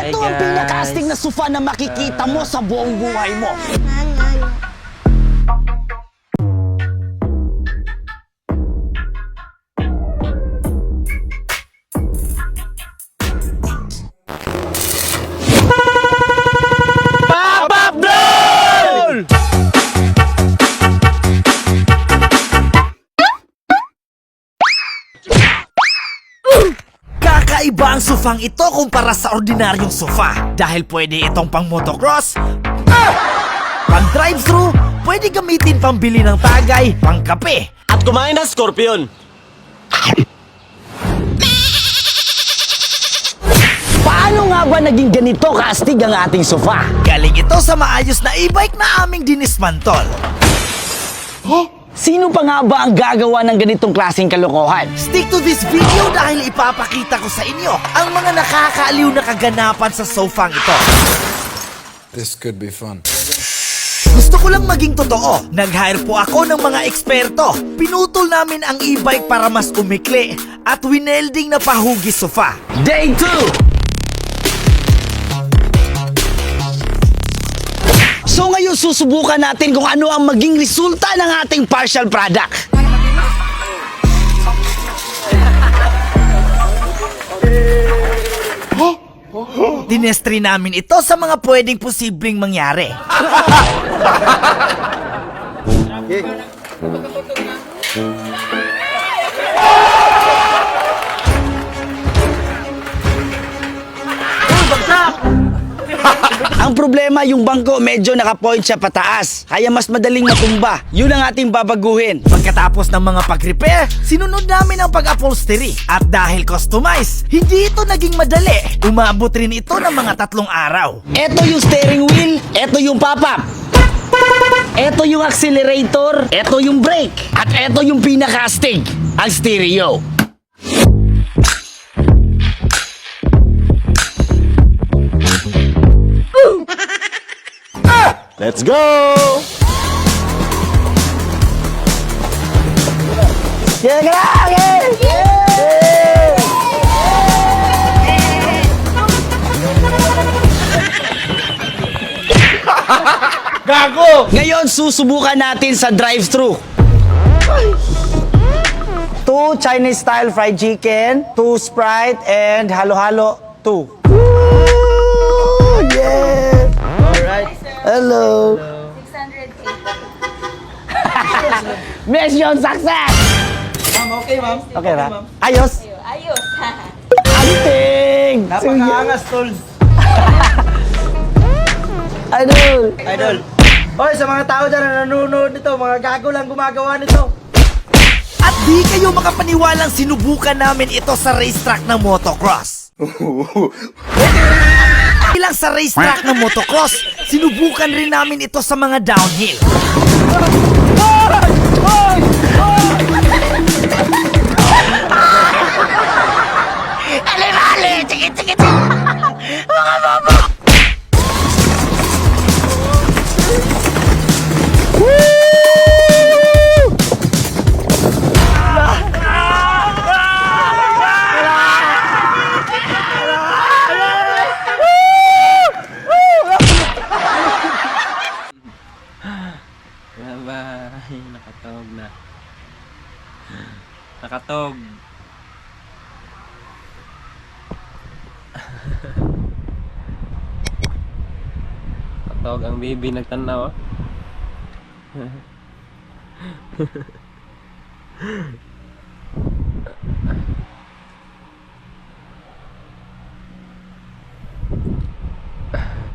Ito ang pinakastig na sofa na makikita mo sa buong buhay mo. Kakaiba ang sofang ito kumpara sa ordinaryong sofa dahil pwede itong pang motocross, pang drive-thru, pwede gamitin pang bili ng tagay, pang kape, At kumain ng scorpion. Paano nga ba naging ganito kaastig ang ating sofa? galing ito sa maayos na e-bike na aming dinismantol. Sino pa nga ba ang gagawa ng ganitong klaseng kalokohan? Stick to this video dahil ipapakita ko sa inyo ang mga nakakaaliw na kaganapan sa sofang ito. This could be fun. Gusto ko lang maging totoo. Nag-hire po ako ng mga eksperto. Pinutol namin ang e-bike para mas umikli at winelding na pahugis sofa. Day 2! So ngayon susubukan natin kung ano ang maging resulta ng ating partial product. Dinestri namin ito sa mga pwedeng posibleng mangyari. Ang problema, yung bangko medyo nakapoint siya pataas, kaya mas madaling matumba. Yun ang ating babaguhin. Pagkatapos ng mga pag-repair, sinunod namin ang pag-upholstery. At dahil customized, hindi ito naging madali. Umabot rin ito ng mga 3 araw. Ito yung steering wheel, ito yung pop-up. Ito yung accelerator, ito yung brake, at ito yung pinakastig, ang stereo. Let's go! Sige na! Gago! Ngayon, susubukan natin sa drive-thru. 2 Chinese style fried chicken, 2 Sprite, and halo-halo 2. Yeah! Alright. Hello! 608. Mission success! Ma'am, okay ma'am. Okay ba? Ayos! Ayos. Anting! Napakaangas, tol. Idol! Idol. Hoy, sa mga tao dyan na nanonood nito, mga gago lang gumagawa nito. At di kayo makapaniwalang sinubukan namin ito sa racetrack ng motocross. Ilang sa racetrack ng motocross, sinubukan rin namin ito sa mga downhill. Alimali! Tikit! Mga bobo! Bye. Nakatog na. Nakatog. Nakatog ang baby nagtanaw.